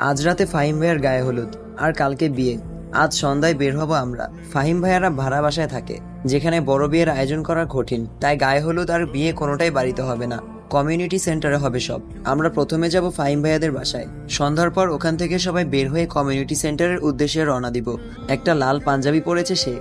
আজ রাতে ফাহিম ভাইয়ার গায়ে হলুদ, আর কালকে বিয়ে। আজ সন্ধ্যায় বের হব আমরা। ফাহিম ভাইয়ারা ভাড়া বাসায় থাকে, যেখানে বড় বিয়ের আয়োজন করা কঠিন, তাই গায়ে হলুদ আর বিয়ে কোনোটাই বাড়িতে হবে না, কমিউনিটি সেন্টারে হবে সব। আমরা প্রথমে যাব ফাহিম ভাইয়াদের বাসায়। সন্ধ্যার পর ওখান থেকে সবাই বের হয়ে কমিউনিটি সেন্টারের উদ্দেশ্যে রওনা দিব। একটা লাল পাঞ্জাবি পরেছে সে,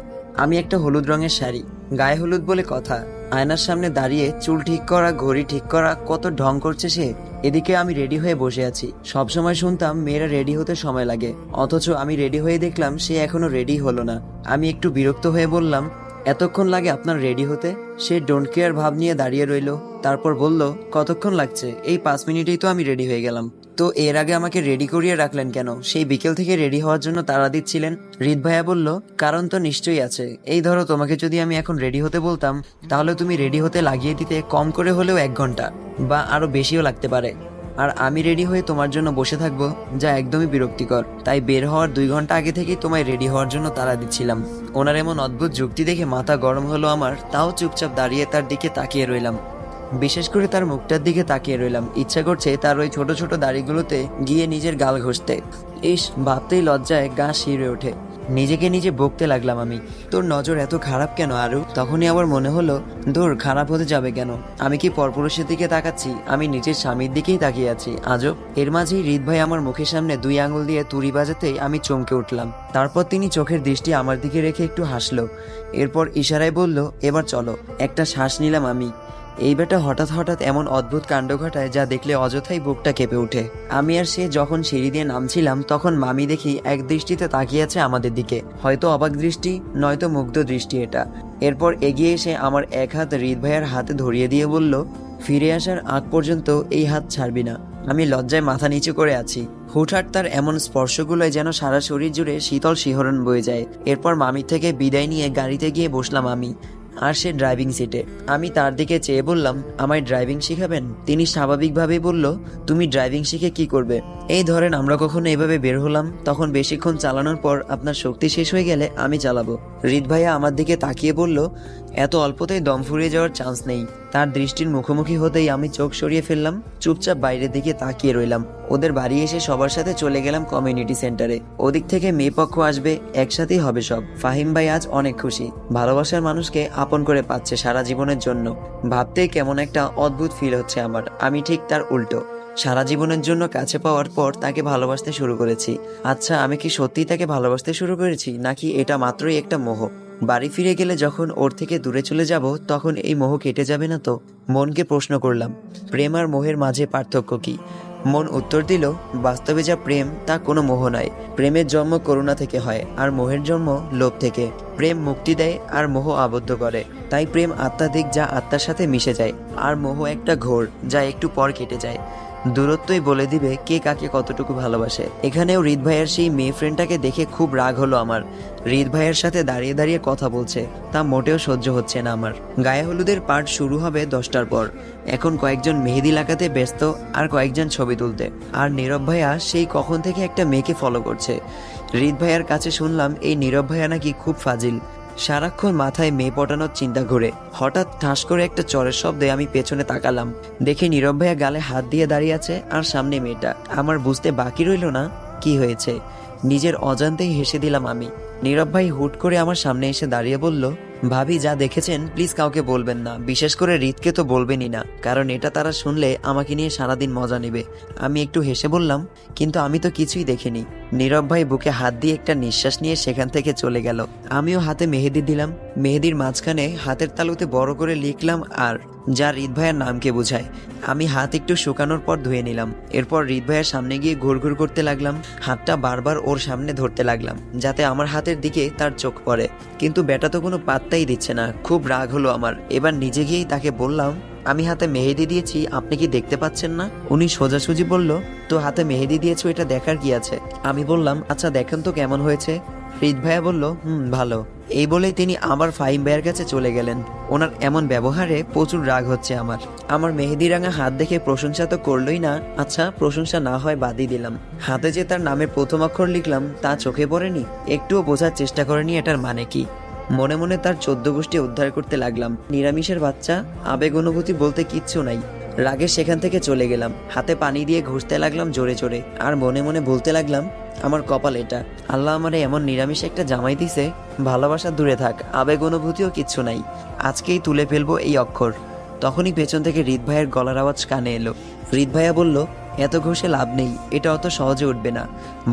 আমি একটা হলুদ রঙের শাড়ি। গায়ে হলুদ বলে কথা, আয়নার সামনে দাঁড়িয়ে চুল ঠিক করা, ঘড়ি ঠিক করা, কত ঢং করছে সে। এদিকে আমি রেডি হয়ে বসে আছি। সবসময় শুনতাম মেয়েরা রেডি হতে সময় লাগে, অথচ আমি রেডি হয়ে দেখলাম সে এখনো রেডি হলো না। আমি একটু বিরক্ত হয়ে বললাম, এতক্ষণ লাগে আপনার রেডি হতে? সে ডোন্ট কেয়ার ভাব নিয়ে দাঁড়িয়ে রইলো। তারপর বলল, কতক্ষণ লাগছে? এই 5 মিনিটেই তো আমি রেডি হয়ে গেলাম। তো এর আগে আমাকে রেডি করিয়ে রাখলেন কেন? সেই বিকেল থেকে রেডি হওয়ার জন্য তাড়া দিচ্ছিলেন। হৃদ ভাইয়া বলল, কারণ তো নিশ্চয়ই আছে। এই ধরো, তোমাকে যদি আমি এখন রেডি হতে বলতাম, তাহলে তুমি রেডি হতে লাগিয়ে দিতে কম করে হলেও 1 ঘন্টা, বা আরো বেশিও লাগতে পারে। আর আমি রেডি হয়ে তোমার জন্য বসে থাকবো, যা একদমই বিরক্তিকর। তাই বের হওয়ার 2 ঘন্টা আগে থেকেই তোমায় রেডি হওয়ার জন্য তাড়া দিচ্ছিলাম। ওনার এমন অদ্ভুত যুক্তি দেখে মাথা গরম হলো আমার। তাও চুপচাপ দাঁড়িয়ে তার দিকে তাকিয়ে রইলাম। বিশেষ করে তার মুখটার দিকে তাকিয়ে রইলাম। ইচ্ছা করছে তার ওই ছোট ছোট দাড়িগুলোতে গিয়ে নিজের গাল ঘষতে। ইস, ভাবতেই লজ্জায় গা শিউরে ওঠে। নিজেকে নিজে বকতে লাগলাম আমি, তোর নজর এত খারাপ কেন আরু? তখনই আবার মনে হলো, দূর, খারাপ হতে যাবে কেন? আমি কি পরপুরুষের দিকে তাকাচ্ছি? আমি নিজের স্বামীর দিকেই তাকিয়ে আছি আজব। এর মাঝেই হৃদ ভাই আমার মুখের সামনে 2 আঙুল দিয়ে তুড়ি বাজাতেই আমি চমকে উঠলাম। তারপর তিনি চোখের দৃষ্টি আমার দিকে রেখে একটু হাসলো। এরপর ইশারায় বলল, এবার চলো। একটা শ্বাস নিলাম আমি। এই বেটা হঠাৎ হঠাৎ এমন অদ্ভুত কাণ্ড ঘটায় যা দেখলে অযথাই বুকটা কেঁপে ওঠে। আমি আর সে যখন সিঁড়ি দিয়ে নামছিলাম, তখন মামি দেখি এক দৃষ্টিতে তাকিয়ে আছে আমাদের দিকে। হয়তো অবাক দৃষ্টি, নয়তো মুগ্ধ দৃষ্টি এটা। এরপর এগিয়ে এসে আমার এক হাত হৃদ ভাইয়ার হাতে ধরিয়ে দিয়ে বলল, ফিরে আসার আগ পর্যন্ত এই হাত ছাড়বি না। আমি লজ্জায় মাথা নিচু করে আছি। হুটহাট তার এমন স্পর্শগুলোয় যেন সারা শরীর জুড়ে শীতল শিহরণ বয়ে যায়। এরপর মামির থেকে বিদায় নিয়ে গাড়িতে গিয়ে বসলাম আমি, আর সে ড্রাইভিং সিটে। আমি তার দিকে চেয়ে বললাম, আমায় ড্রাইভিং শিখাবেন? তিনি স্বাভাবিকভাবেই বলল, তুমি ড্রাইভিং শিখে কি করবে? এই ধরেন, আমরা কখনো এভাবে বের হলাম, তখন বেশিক্ষণ চালানোর পর আপনার শক্তি শেষ হয়ে গেলে আমি চালাবো। হৃদ ভাইয়া আমার দিকে তাকিয়ে বলল, এত অল্পতেই দম ফুরিয়ে যাওয়ার চান্স নেই। তার দৃষ্টির মুখোমুখি হতেই আমি চোখ সরিয়ে ফেললাম, চুপচাপ বাইরের দিকে তাকিয়ে রইলাম। ওদের বাড়ি এসে সবার সাথে চলে গেলাম কমিউনিটি সেন্টারে। ওদিক থেকে মেয়ে পক্ষ আসবে, একসাথেই হবে সব। ফাহিম ভাই আজ অনেক খুশি, ভালোবাসার মানুষকে আপন করে পাচ্ছে সারা জীবনের জন্য। ভাবতেই কেমন একটা অদ্ভুত ফিল হচ্ছে আমার। আমি ঠিক তার উল্টো, সারা জীবনের জন্য কাছে পাওয়ার পর তাকে ভালোবাসতে শুরু করেছি। আচ্ছা, আমি কি সত্যিই তাকে ভালোবাসতে শুরু করেছি, নাকি এটা মাত্রই একটা মোহ? বাড়ি ফিরে গেলে যখন ওর থেকে দূরে চলে যাব, তখন এই মোহ কেটে যাবে না তো? মনকে প্রশ্ন করলাম, প্রেম আর মোহের মাঝে পার্থক্য কি? মন উত্তর দিল, বাস্তবে যা প্রেম তা কোনো মোহ নয়। প্রেমের জন্ম করুণা থেকে হয়, আর মোহের জন্ম লোভ থেকে। প্রেম মুক্তি দেয়, আর মোহ আবদ্ধ করে। তাই প্রেম আত্মাধিক, যা আত্মার সাথে মিশে যায়, আর মোহ একটা ঘোর, যা একটু পর কেটে যায়। দূরত্বই বলে দিবে কে কাকে কতটুকু ভালোবাসে। এখানেও হৃদ ভাইয়ের সেই মেয়ে ফ্রেন্ডটাকে দেখে খুব রাগ হলো আমার। হৃদ ভাইয়ের সাথে দাঁড়িয়ে দাঁড়িয়ে কথা বলছে, তা মোটেও সহ্য হচ্ছে না আমার। গায়ে হলুদের পার্ট শুরু হবে 10টার পর। এখন কয়েকজন মেহেদি লাগাতে ব্যস্ত, আর কয়েকজন ছবি তুলতে। আর নীরব ভাইয়া সেই কখন থেকে একটা মেয়েকে ফলো করছে। হৃদ ভাইয়ার কাছে শুনলাম, এই নীরব ভাইয়া নাকি খুব ফাজিল, সারাক্ষণ মাথায় মেয়ে পটানোর চিন্তা ঘুরে। হঠাৎ ঠাস করে একটা চরের শব্দে আমি পেছনে তাকালাম, দেখে নীরব ভাইয়া গালে হাত দিয়ে দাঁড়িয়ে আছে, আর সামনে মেয়েটা। আমার বুঝতে বাকি রইল না কি হয়েছে। নিজের অজান্তেই হেসে দিলাম আমি। নীরব ভাই হুট করে আমার সামনে এসে দাঁড়িয়ে বলল, ভাবি, যা দেখেছেন প্লিজ কাউকে বলবেন না, বিশেষ করে হৃদকে তো বলবেনই না, কারণ এটা তারা শুনলে আমাকে নিয়ে সারাদিন মজা নেবে। আমি একটু হেসে বললাম, কিন্তু আমি তো কিছুই দেখিনি। নীরব ভাই বুকে হাত দিয়ে একটা নিঃশ্বাস নিয়ে সেখান থেকে চলে গেল। আমিও হাতে মেহেদি দিলাম। মেহেদির মাঝখানে হাতের তালুতে বড় করে লিখলাম আর, যা হৃদ ভাইয়ের নামকে বোঝায়। আমি হাত একটু শুকানোর পর ধুয়ে নিলাম। এরপর হৃদ ভাইয়ের সামনে গিয়ে ঘুরঘুর করতে লাগলাম। হাতটা বারবার ওর সামনে ধরতে লাগলাম, যাতে আমার হাতের দিকে তার চোখ পড়ে। কিন্তু বেটা তো কোনো পাত্তাই দিচ্ছে না। খুব রাগ হলো আমার। এবার নিজে গিয়েই তাকে বললাম, আমি হাতে মেহেদি দিয়েছি, আপনি কি দেখতে পাচ্ছেন না? উনি সোজাসুজি বলল, তো হাতে মেহেদি দিয়েছো, এটা দেখার কি আছে? আমি বললাম, আচ্ছা দেখেন তো কেমন হয়েছে। হৃদ ভাইয়া বলল, ভালো। এই বলেই তিনি আবার ফাহিম ভাইয়ের কাছে চলে গেলেন। ওনার এমন ব্যবহারে প্রচুর রাগ হচ্ছে আমার মেহেদি রাঙা হাত দেখে প্রশংসা তো করলোই না। আচ্ছা, প্রশংসা না হয় বাদই দিলাম, হাতে যে তার নামের প্রথম অক্ষর লিখলাম তা চোখে পড়েনি, একটুও বোঝার চেষ্টা করেনি এটার মানে কি। মনে মনে তার 14 গোষ্ঠী উদ্ধার করতে লাগলাম। নিরামিষের বাচ্চা, আবেগ অনুভূতি বলতে কিচ্ছু নাই। রাগে সেখান থেকে চলে গেলাম, হাতে পানি দিয়ে ঘুষতে লাগলাম জোরে জোরে, আর মনে মনে বলতে লাগলাম আমার কপাল এটা, আল্লাহ আমারে এমন নিরামিষ একটা জামাই দিছে, ভালোবাসা দূরে থাক, আবেগ অনুভূতিও কিচ্ছু নাই, আজকেই তুলে ফেলবো এই অক্ষর। তখনই পেছন থেকে হৃদ ভাইয়ের গলার আওয়াজ কানে এলো। হৃদ ভাইয়া বলল, এত ঘষে লাভ নেই, এটা অত সহজে উঠবে না,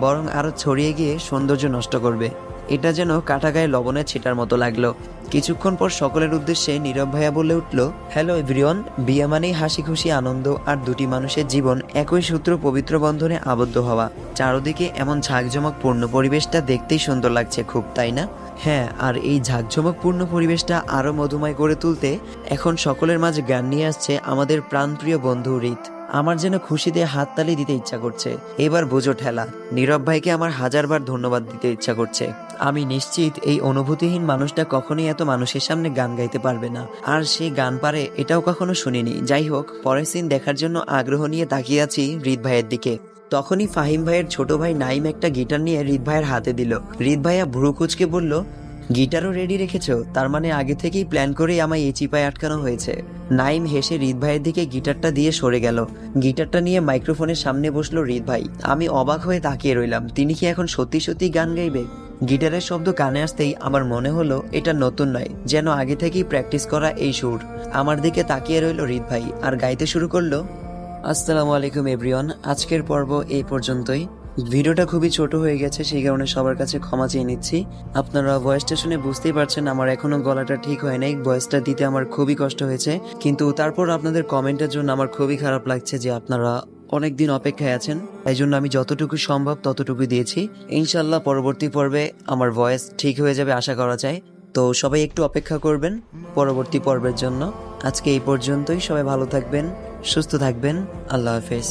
বরং আরো ছড়িয়ে গিয়ে সৌন্দর্য নষ্ট করবে। এটা যেন কাটা গায়ে লবণের ছিটার মতো লাগলো। কিছুক্ষণ পর সকলের উদ্দেশ্যে নীরব ভাইয়া বলে উঠল, হ্যালো এভরিওয়ান, বিয়ে মানেই হাসি খুশি আনন্দ আর দুটি মানুষের জীবন একই সূত্র পবিত্র বন্ধনে আবদ্ধ হওয়া। চারদিকে এমন ঝাঁকঝমকপূর্ণ পরিবেশটা দেখতেই সুন্দর লাগছে খুব, তাই না? হ্যাঁ, আর এই ঝাঁকঝমকপূর্ণ পরিবেশটা আরো মধুময় করে তুলতে এখন সকলের মাঝে গান নিয়ে আসছে আমাদের প্রাণপ্রিয় বন্ধু রিত। আমার যেন খুশিতে হাততালি দিতে ইচ্ছা করছে। এবার বোঝো ঠেলা, নীরব ভাইকে আমার হাজারবার ধন্যবাদ দিতে ইচ্ছা করছে। আমি নিশ্চিত এই অনুভূতিহীন মানুষটা কখনোই এত মানুষের সামনে গান গাইতে পারবে না, আর সে গান পারে এটাও কখনো শুনিনি। যাই হোক, পরের সিন দেখার জন্য আগ্রহ নিয়ে তাকিয়ে আছি হৃদ ভাইয়ের দিকে। তখনই ফাহিম ভাইয়ের ছোট ভাই নাইম একটা গিটার নিয়ে হৃদ ভাইয়ের হাতে দিল। হৃদ ভাইয়া ভ্রু কুচকে বলল, গিটারও রেডি রেখেছো? তার মানে আগে থেকেই প্ল্যান করেই আমায় এই চিপায় আটকানো হয়েছে। নাইম হেসে হৃদ ভাইয়ের দিকে গিটারটা দিয়ে সরে গেল। গিটারটা নিয়ে মাইক্রোফোনের সামনে বসলো হৃদ ভাই। আমি অবাক হয়ে তাকিয়ে রইলাম, তিনি কি এখন সত্যি সত্যি গান গাইবে? গিটারের শব্দ কানে আসতেই আমার মনে হলো এটা নতুন নয়, যেন আগে থেকেই প্র্যাকটিস করা এই সুর। আমার দিকে তাকিয়ে রইল হৃদ ভাই আর গাইতে শুরু করলো, আসসালামু আলাইকুম এভরিওয়ান, আজকের পর্ব এই পর্যন্তই। ভিডিওটা খুবই ছোট হয়ে গেছে, সেই কারণে সবার কাছে ক্ষমা চেয়ে নিচ্ছি। আপনারা ভয়েসটা শুনে বুঝতেই পারছেন আমার এখনো গলাটা ঠিক হয় নাই, ভয়েসটা দিতে আমার খুবই কষ্ট হয়েছে। কিন্তু তারপর আপনাদের কমেন্টের জন্য আমার খুবই খারাপ লাগছে যে আপনারা অনেকদিন অপেক্ষায় আছেন, এই জন্য আমি যতটুকু সম্ভব ততটুকু দিয়েছি। ইনশাল্লাহ পরবর্তী পর্বে আমার ভয়েস ঠিক হয়ে যাবে আশা করা যায়। তো সবাই একটু অপেক্ষা করবেন পরবর্তী পর্বের জন্য। আজকে এই পর্যন্তই, সবাই ভালো থাকবেন, সুস্থ থাকবেন, আল্লাহ হাফেজ।